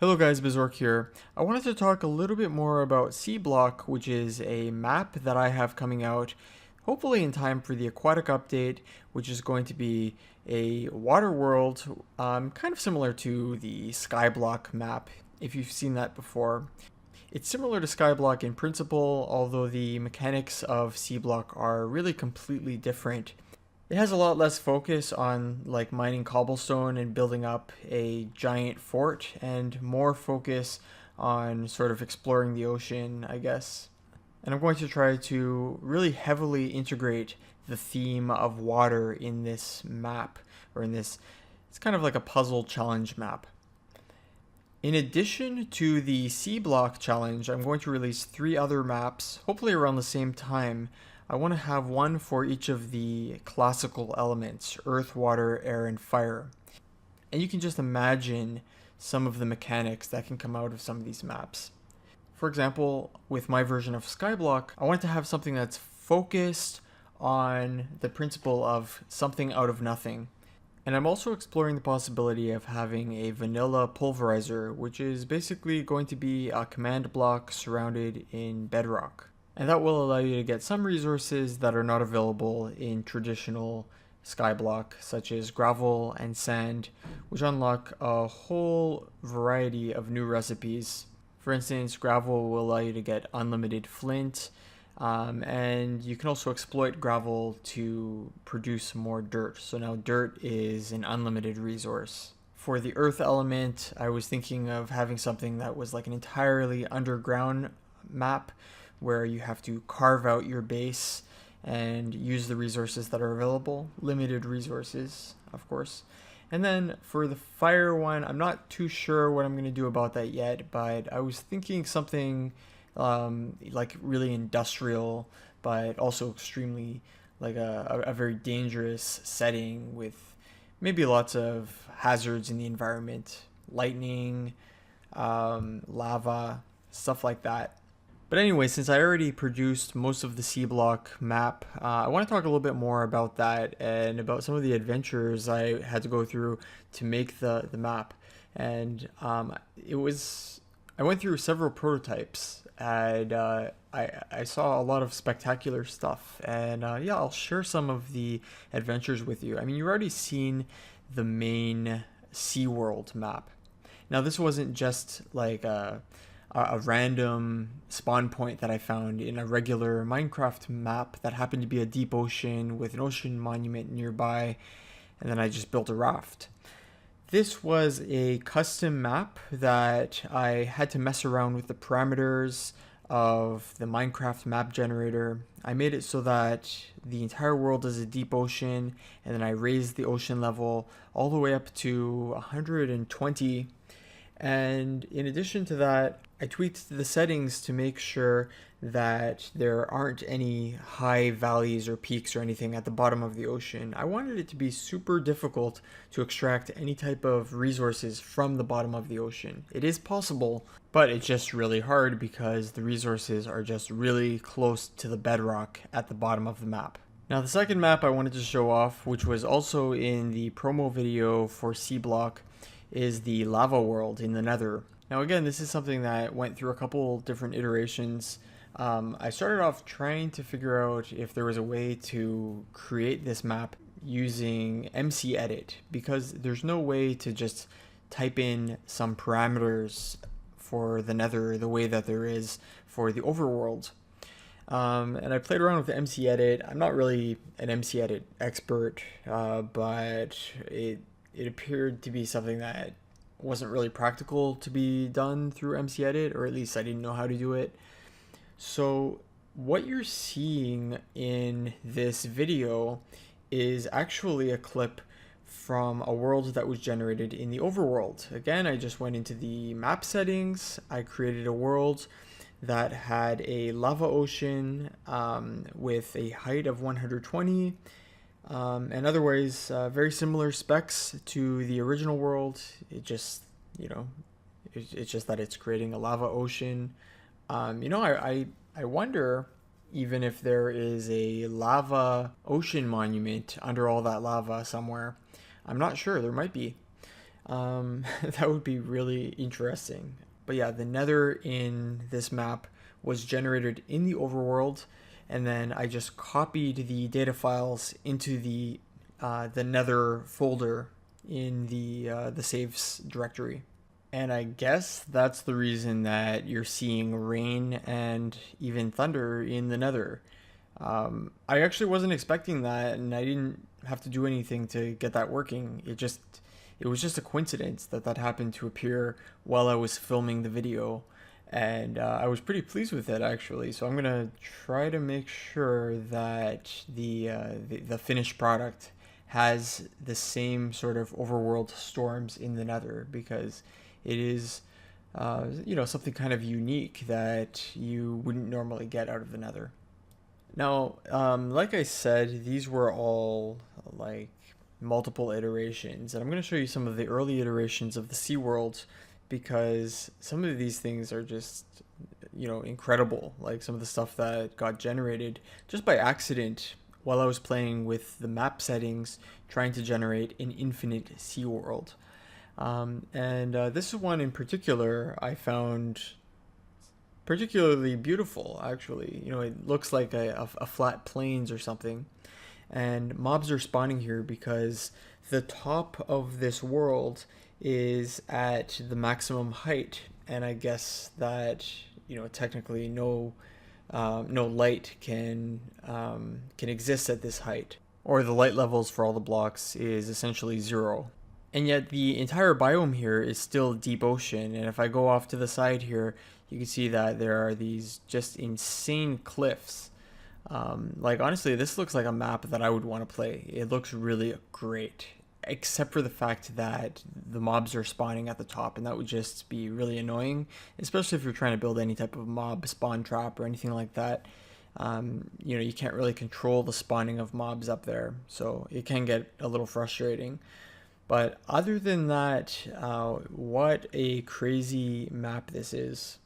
Hello guys, Bizorke here. I wanted to talk a little bit more about Sea Block, which is a map that I have coming out hopefully in time for the aquatic update, which is going to be a water world, kind of similar to the Skyblock map, if you've seen that before. It's similar to Skyblock in principle, although the mechanics of Sea Block are really completely different. It has a lot less focus on like mining cobblestone and building up a giant fort, and more focus on sort of exploring the ocean, I guess. And I'm going to try to really heavily integrate the theme of water in this map, or in this, it's kind of like a puzzle challenge map. In addition to the Sea Block challenge, I'm going to release 3 other maps, hopefully around the same time. I want to have one for each of the classical elements: earth, water, air, and fire. And you can just imagine some of the mechanics that can come out of some of these maps. For example, with my version of Skyblock, I want to have something that's focused on the principle of something out of nothing. And I'm also exploring the possibility of having a vanilla pulverizer, which is basically going to be a command block surrounded in bedrock. And that will allow you to get some resources that are not available in traditional Skyblock, such as gravel and sand, which unlock a whole variety of new recipes. For instance, gravel will allow you to get unlimited flint, and you can also exploit gravel to produce more dirt. So now dirt is an unlimited resource. For the earth element, I was thinking of having something that was like an entirely underground map, where you have to carve out your base and use the resources that are available. Limited resources, of course. And then for the fire one, I'm not too sure what I'm going to do about that yet, but I was thinking something like really industrial, but also extremely like a very dangerous setting with maybe lots of hazards in the environment, lightning, lava, stuff like that. But anyway, since I already produced most of the Sea Block map, I want to talk a little bit more about that and about some of the adventures I had to go through to make the map. And I went through several prototypes, and I saw a lot of spectacular stuff. And yeah, I'll share some of the adventures with you. I mean, you've already seen the main SeaWorld map. Now, this wasn't just like a random spawn point that I found in a regular Minecraft map that happened to be a deep ocean with an ocean monument nearby, and then I just built a raft. This was a custom map that I had to mess around with the parameters of the Minecraft map generator. I made it so that the entire world is a deep ocean, and then I raised the ocean level all the way up to 120. And in addition to that, I tweaked the settings to make sure that there aren't any high valleys or peaks or anything at the bottom of the ocean. I wanted it to be super difficult to extract any type of resources from the bottom of the ocean. It is possible, but it's just really hard because the resources are just really close to the bedrock at the bottom of the map. Now, the second map I wanted to show off, which was also in the promo video for Sea Block, is the lava world in the Nether. Now again, this is something that went through a couple different iterations. I started off trying to figure out if there was a way to create this map using MC Edit, because there's no way to just type in some parameters for the Nether the way that there is for the overworld. And I played around with the MC Edit. I'm not really an MC Edit expert, but it appeared to be something that wasn't really practical to be done through MC Edit, or at least I didn't know how to do it. So what you're seeing in this video is actually a clip from a world that was generated in the overworld. Again, I just went into the map settings. I created a world that had a lava ocean with a height of 120. And otherwise, very similar specs to the original world. It just, it's just that it's creating a lava ocean. I wonder even if there is a lava ocean monument under all that lava somewhere. I'm not sure. There might be. That would be really interesting. But yeah, the nether in this map was generated in the overworld, and then I just copied the data files into the nether folder in the saves directory. And I guess that's the reason that you're seeing rain and even thunder in the nether. I actually wasn't expecting that, and I didn't have to do anything to get that working. It was just a coincidence that that happened to appear while I was filming the video, and I was pretty pleased with it actually. So I'm gonna try to make sure that the finished product has the same sort of overworld storms in the nether, because it is something kind of unique that you wouldn't normally get out of the nether. Now, like I said, these were all like multiple iterations, and I'm going to show you some of the early iterations of the Sea World, because some of these things are just, incredible. Like some of the stuff that got generated just by accident while I was playing with the map settings, trying to generate an infinite Sea World. And this one in particular I found particularly beautiful, actually. It looks like a flat plains or something. And mobs are spawning here because the top of this world is at the maximum height. And I guess that, technically no light can exist at this height. Or the light levels for all the blocks is essentially zero. And yet the entire biome here is still deep ocean. And if I go off to the side here, you can see that there are these just insane cliffs. Like honestly, this looks like a map that I would want to play. It looks really great, except for the fact that the mobs are spawning at the top, and that would just be really annoying, especially if you're trying to build any type of mob spawn trap or anything like that. You can't really control the spawning of mobs up there, so it can get a little frustrating. But other than that, what a crazy map this is.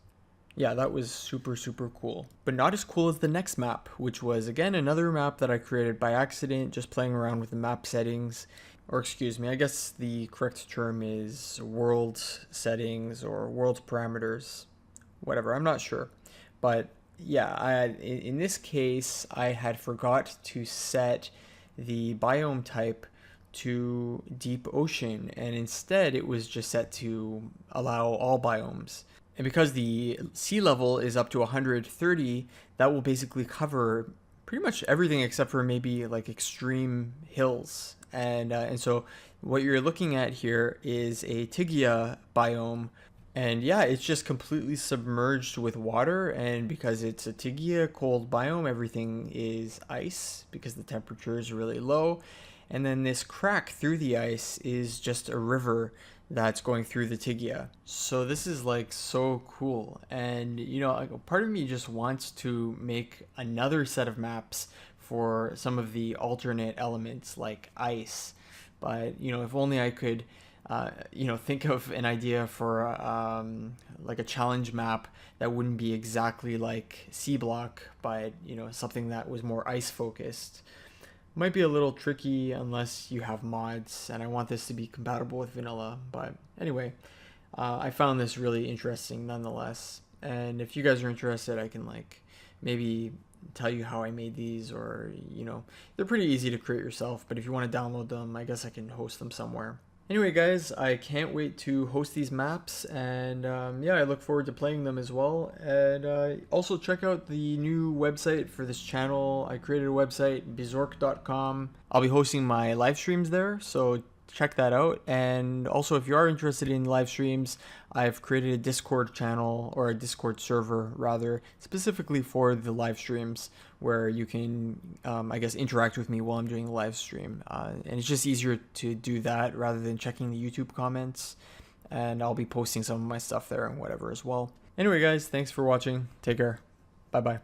Yeah, that was super, super cool. But not as cool as the next map, which was, again, another map that I created by accident, just playing around with the map settings. Or excuse me, I guess the correct term is world settings or world parameters. Whatever, I'm not sure. But yeah, in this case, I had forgot to set the biome type to deep ocean, and instead it was just set to allow all biomes. And because the sea level is up to 130, that will basically cover pretty much everything except for maybe like extreme hills. And so what you're looking at here is a Tigia biome. And yeah, it's just completely submerged with water. And because it's a Tigia cold biome, everything is ice because the temperature is really low. And then this crack through the ice is just a river that's going through the Tigia. So this is like so cool. And like, part of me just wants to make another set of maps for some of the alternate elements like ice. But if only I could think of an idea for like a challenge map that wouldn't be exactly like C block, but something that was more ice focused. Might be a little tricky unless you have mods, and I want this to be compatible with vanilla. But anyway, I found this really interesting nonetheless. And if you guys are interested, I can like maybe tell you how I made these, or they're pretty easy to create yourself. But if you want to download them, I guess I can host them somewhere. Anyway, guys, I can't wait to host these maps, and yeah, I look forward to playing them as well. And also check out the new website for this channel. I created a website, bizorke.com. I'll be hosting my live streams there, so check that out. And also, if you are interested in live streams, I've created a Discord channel, or a Discord server rather, specifically for the live streams, where you can I guess interact with me while I'm doing the live stream, and it's just easier to do that rather than checking the YouTube comments. And I'll be posting some of my stuff there and whatever as well. Anyway, guys, thanks for watching. Take care. Bye bye.